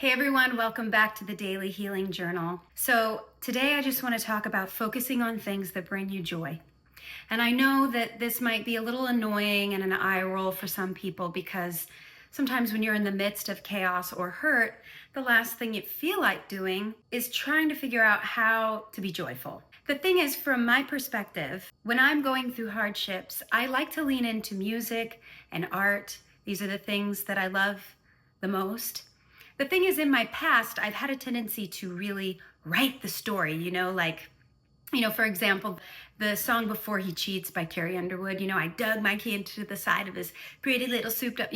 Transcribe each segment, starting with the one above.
Hey everyone, welcome back to the Daily Healing Journal. So today I just want to talk about focusing on things that bring you joy. And I know that this might be a little annoying and an eye roll for some people because sometimes when you're in the midst of chaos or hurt, the last thing you feel like doing is trying to figure out how to be joyful. The thing is, from my perspective, when I'm going through hardships, I like to lean into music and art. These are the things that I love the most. The thing is, in my past, I've had a tendency to really write the story, for example, the song Before He Cheats by Carrie Underwood, I dug my key into the side of his pretty little souped up,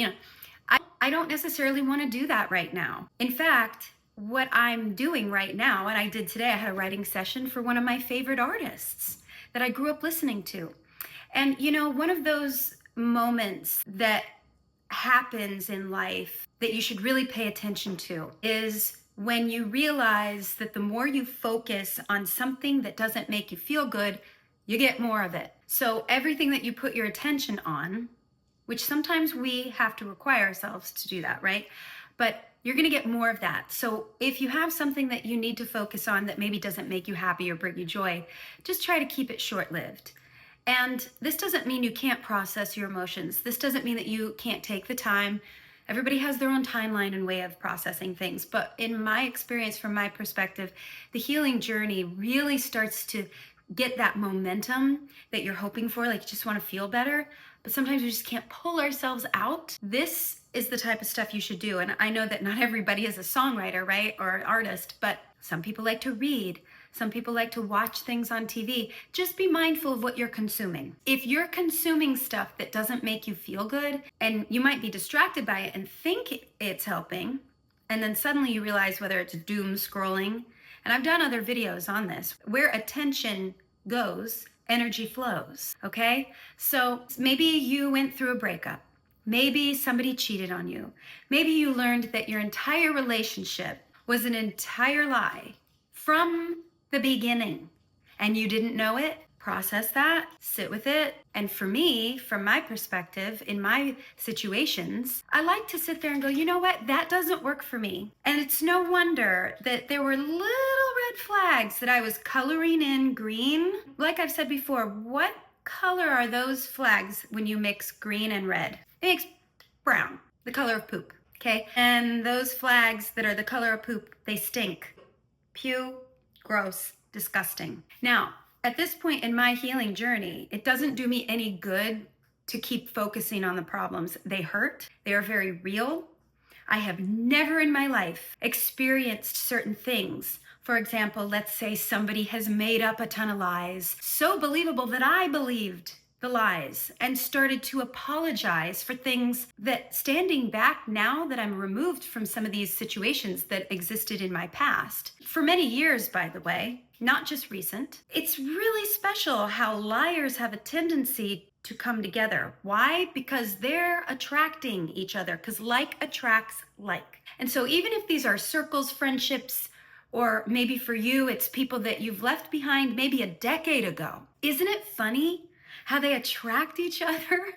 I don't necessarily want to do that right now. In fact, what I'm doing right now, and I did today, I had a writing session for one of my favorite artists that I grew up listening to. And, one of those moments that happens in life that you should really pay attention to is when you realize that the more you focus on something that doesn't make you feel good, you get more of it. So everything that you put your attention on, which sometimes we have to require ourselves to do that, right? But you're going to get more of that. So if you have something that you need to focus on that maybe doesn't make you happy or bring you joy, just try to keep it short-lived. And this doesn't mean you can't process your emotions. This doesn't mean that you can't take the time. Everybody has their own timeline and way of processing things. But in my experience, from my perspective, the healing journey really starts to get that momentum that you're hoping for, like you just want to feel better. But sometimes we just can't pull ourselves out. This is the type of stuff you should do. And I know that not everybody is a songwriter, right? Or an artist, but some people like to read. Some people like to watch things on TV. Just be mindful of what you're consuming. If you're consuming stuff that doesn't make you feel good, and you might be distracted by it and think it's helping, and then suddenly you realize whether it's doom scrolling, and I've done other videos on this, where attention goes, energy flows, okay? So maybe you went through a breakup. Maybe somebody cheated on you. Maybe you learned that your entire relationship was an entire lie from the beginning, and you didn't know it. Process that, sit with it. And for me, from my perspective, in my situations, I like to sit there and go, you know what, that doesn't work for me. And it's no wonder that there were little red flags that I was coloring in green. Like I've said before, what color are those flags when you mix green and red? It makes brown, the color of poop, okay? And those flags that are the color of poop, they stink. Pew, gross, disgusting. Now, at this point in my healing journey, it doesn't do me any good to keep focusing on the problems. They hurt. They are very real. I have never in my life experienced certain things. For example, let's say somebody has made up a ton of lies, so believable that I believed the lies and started to apologize for things that, standing back now that I'm removed from some of these situations that existed in my past, for many years, by the way, not just recent, it's really special how liars have a tendency to come together. Why? Because they're attracting each other, because like attracts like. And so even if these are circles, friendships, or maybe for you, it's people that you've left behind maybe a decade ago, isn't it funny how they attract each other?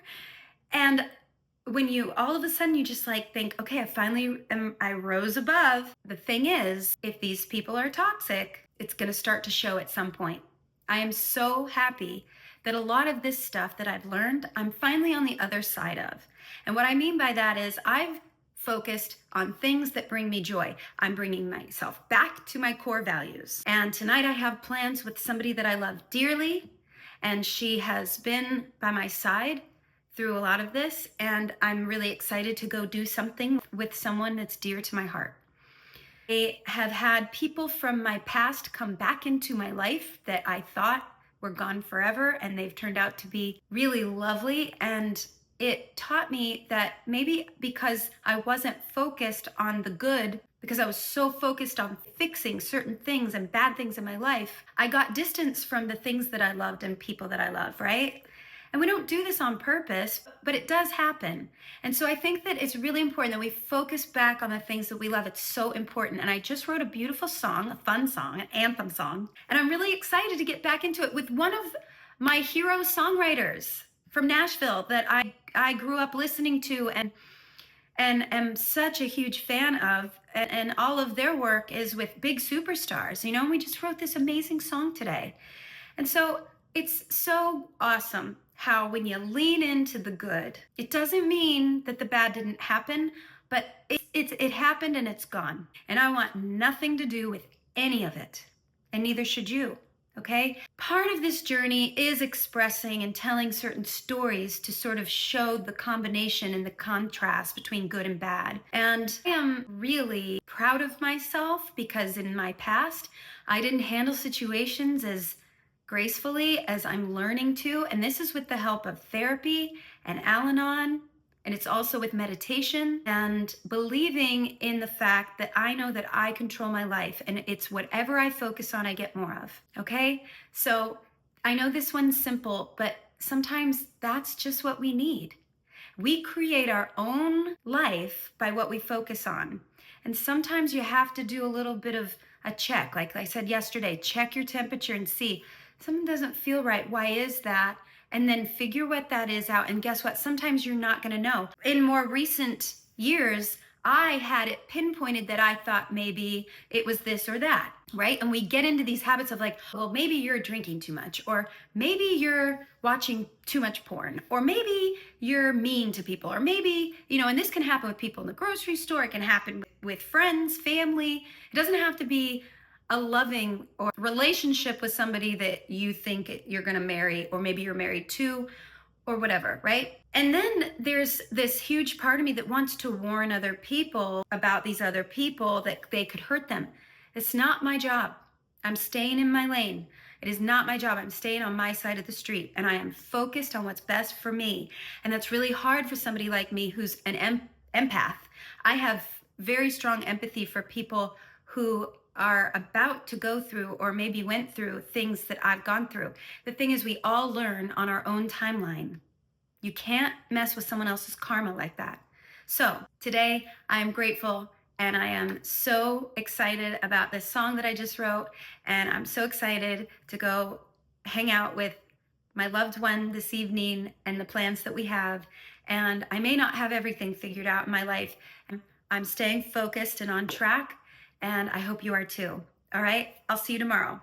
And when you all of a sudden you just think, okay, I rose above. The thing is, if these people are toxic, it's going to start to show at some point. I am so happy that a lot of this stuff that I've learned, I'm finally on the other side of. And what I mean by that is I've focused on things that bring me joy. I'm bringing myself back to my core values. And tonight I have plans with somebody that I love dearly. And she has been by my side through a lot of this, and I'm really excited to go do something with someone that's dear to my heart. I have had people from my past come back into my life that I thought were gone forever, and they've turned out to be really lovely. And it taught me that maybe because I wasn't focused on the good, because I was so focused on fixing certain things and bad things in my life, I got distance from the things that I loved and people that I love, right? And we don't do this on purpose, but it does happen. And so I think that it's really important that we focus back on the things that we love. It's so important. And I just wrote a beautiful song, a fun song, an anthem song. And I'm really excited to get back into it with one of my hero songwriters from Nashville that I grew up listening to and am such a huge fan of. and all of their work is with big superstars, and we just wrote this amazing song today. And so it's so awesome how when you lean into the good, it doesn't mean that the bad didn't happen, but it happened and it's gone. And I want nothing to do with any of it. And neither should you. Okay? Part of this journey is expressing and telling certain stories to sort of show the combination and the contrast between good and bad. And I am really proud of myself because in my past, I didn't handle situations as gracefully as I'm learning to. And this is with the help of therapy and Al-Anon. And it's also with meditation and believing in the fact that I know that I control my life and it's whatever I focus on, I get more of. Okay? So I know this one's simple, but sometimes that's just what we need. We create our own life by what we focus on. And sometimes you have to do a little bit of a check. Like I said yesterday, check your temperature and see something doesn't feel right. Why is that? And then figure what that is out. And guess what? Sometimes you're not going to know. In more recent years, I had it pinpointed that I thought maybe it was this or that, right? And we get into these habits of like, well, maybe you're drinking too much, or maybe you're watching too much porn, or maybe you're mean to people, or maybe, and this can happen with people in the grocery store. It can happen with friends, family. It doesn't have to be a loving or relationship with somebody that you think you're going to marry, or maybe you're married to, or whatever, right? And then there's this huge part of me that wants to warn other people about these other people that they could hurt them. It's not my job. I'm staying in my lane. It is not my job. I'm staying on my side of the street, and I am focused on what's best for me. And that's really hard for somebody like me who's an empath. I have very strong empathy for people who are about to go through or maybe went through things that I've gone through. The thing is, we all learn on our own timeline. You can't mess with someone else's karma like that. So today I'm grateful and I am so excited about this song that I just wrote, and I'm so excited to go hang out with my loved one this evening and the plans that we have. And I may not have everything figured out in my life. I'm staying focused and on track, and I hope you are too. All right, I'll see you tomorrow.